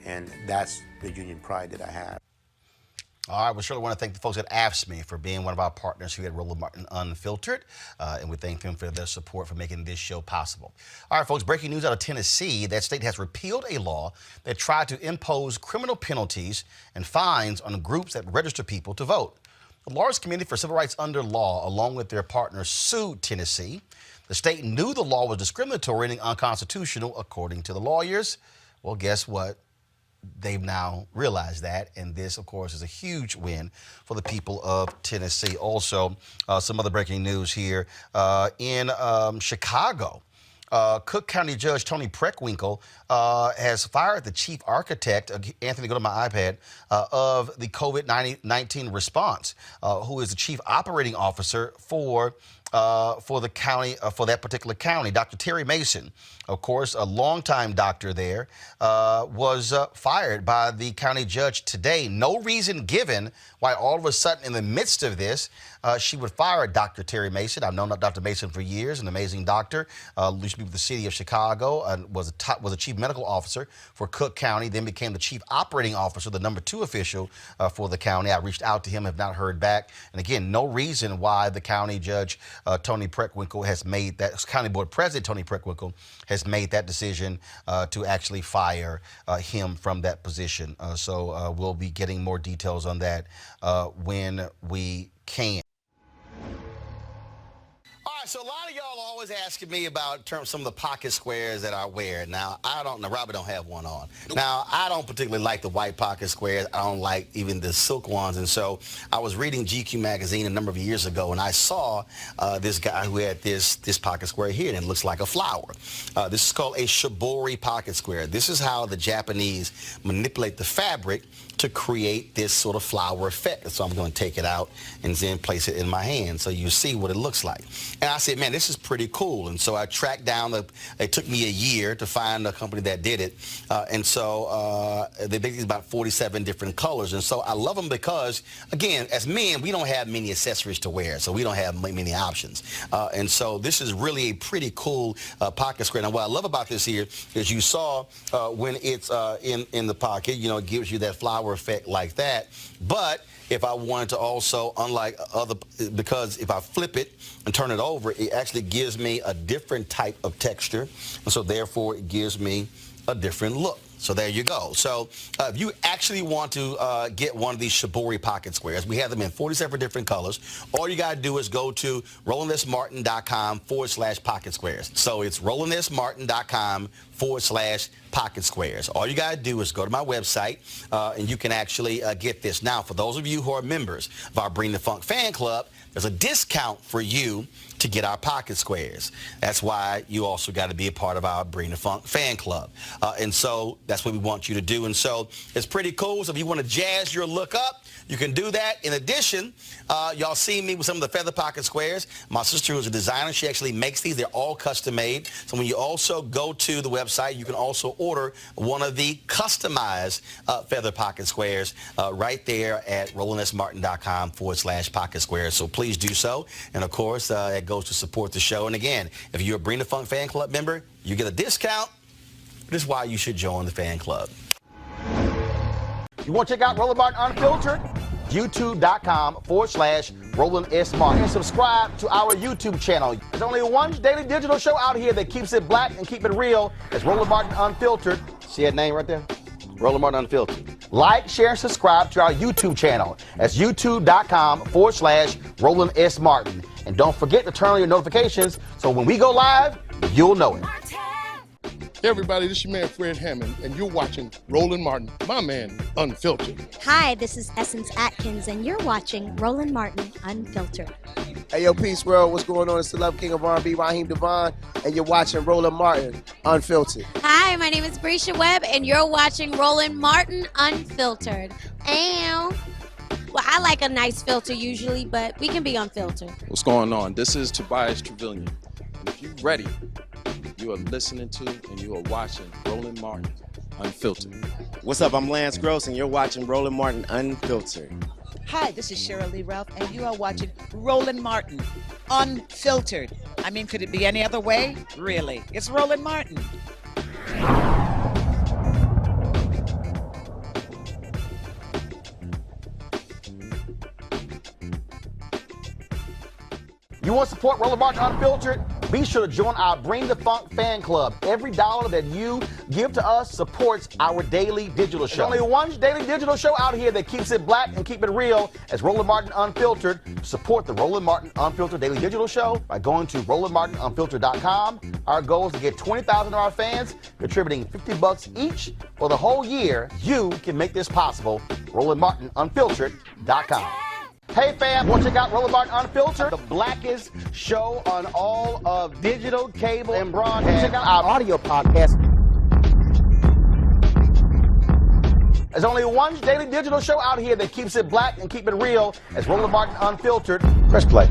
And that's the union pride that I have. All right, we surely want to thank the folks at AFSCME for being one of our partners here at Roland Martin Unfiltered, and we thank them for their support for making this show possible. All right, folks, breaking news out of Tennessee. That state has repealed a law that tried to impose criminal penalties and fines on groups that register people to vote. The Lawrence Committee for Civil Rights Under Law, along with their partners, sued Tennessee. The state knew the law was discriminatory and unconstitutional, according to the lawyers. Well, guess what? They've now realized that, and this, of course, is a huge win for the people of Tennessee. Also, some other breaking news here in Chicago. Cook County Judge Tony Preckwinkle has fired the chief architect, Anthony, go to my iPad, of the COVID-19 response, who is the chief operating officer for the county, for that particular county. Dr. Terry Mason, of course, a longtime doctor there, was fired by the county judge today. No reason given why all of a sudden in the midst of this, she would fire Dr. Terry Mason. I've known Dr. Mason for years, an amazing doctor, used to be with the city of Chicago, and was a chief medical officer for Cook County, then became the chief operating officer, the number 2 official for the county. I reached out to him, have not heard back. And again, no reason why the county judge, Tony Preckwinkle, has made that, county board president Tony Preckwinkle has made that decision to actually fire him from that position. So we'll be getting more details on that when we can. All right, So a lot of y'all always asking me about some of the pocket squares that I wear. Now, Robert don't have one on. Now, I don't particularly like the white pocket squares. I don't like even the silk ones. And so I was reading GQ magazine a number of years ago, and I saw this guy who had this pocket square here, and it looks like a flower. This is called a shibori pocket square. This is how the Japanese manipulate the fabric to create this sort of flower effect. So I'm going to take it out and then place it in my hand so you see what it looks like. And I said, man, this is pretty cool. And so I tracked down, it took me a year to find a company that did it. And so they basically about 47 different colors. And so I love them because, again, as men, we don't have many accessories to wear, so we don't have many options. And so this is really a pretty cool pocket square. Now, what I love about this here is you saw when it's in the pocket, it gives you that flower effect like that. But if I wanted to also, because if I flip it and turn it over, it actually gives me a different type of texture. And so therefore it gives me a different look. So there you go. So if you actually want to get one of these shibori pocket squares, we have them in 47 different colors. All you got to do is go to RolandSMartin.com/pocket squares. So it's RolandSMartin.com/pocket squares. All you got to do is go to my website and you can actually get this. Now, for those of you who are members of our Bring the Funk fan club, there's a discount for you to get our pocket squares. That's why you also got to be a part of our Bring the Funk fan club. And so that's what we want you to do. And so it's pretty cool. So if you want to jazz your look up, you can do that. In addition, y'all see me with some of the feather pocket squares. My sister, who's a designer, she actually makes these. They're all custom made. So when you also go to the website, you can also order one of the customized feather pocket squares right there at RolandSMartin.com/pocket squares. So please do so. And of course, it goes to support the show. And again, if you're a Bring the Funk fan club member, you get a discount. This is why you should join the fan club. You want to check out Roland Martin Unfiltered? YouTube.com/Roland S. Martin. And subscribe to our YouTube channel. There's only one daily digital show out here that keeps it black and keep it real. It's Roland Martin Unfiltered. See that name right there? Roland Martin Unfiltered. Like, share, and subscribe to our YouTube channel. That's YouTube.com/Roland S. Martin. And don't forget to turn on your notifications so when we go live, you'll know it. Hey everybody, this is your man Fred Hammond, and you're watching Roland Martin, my man, Unfiltered. Hi, this is Essence Atkins, and you're watching Roland Martin Unfiltered. Hey yo, Peace World, what's going on? It's the Love King of R&B, Raheem Devon, and you're watching Roland Martin Unfiltered. Hi, my name is Brescia Webb, and you're watching Roland Martin Unfiltered. Ow. Well, I like a nice filter usually, but we can be unfiltered. What's going on? This is Tobias Trevelyan. And if you're ready, you are listening to and you are watching Roland Martin Unfiltered. What's up? I'm Lance Gross, and you're watching Roland Martin Unfiltered. Hi, this is Cheryl Lee Ralph, and you are watching Roland Martin Unfiltered. I mean, could it be any other way? Really? It's Roland Martin. You want to support Roland Martin Unfiltered? Be sure to join our Bring the Funk fan club. Every dollar that you give to us supports our daily digital show. There's only one daily digital show out here that keeps it black and keep it real as Roland Martin Unfiltered. Support the Roland Martin Unfiltered daily digital show by going to RolandMartinUnfiltered.com. Our goal is to get 20,000 of our fans contributing $50 each for the whole year. You can make this possible. RolandMartinUnfiltered.com. Hey fam, want to check out Roland Martin Unfiltered? The blackest show on all of digital, cable, and broadcast. Check out our audio podcast. There's only one daily digital show out here that keeps it black and keep it real as Roland Martin Unfiltered. Press play.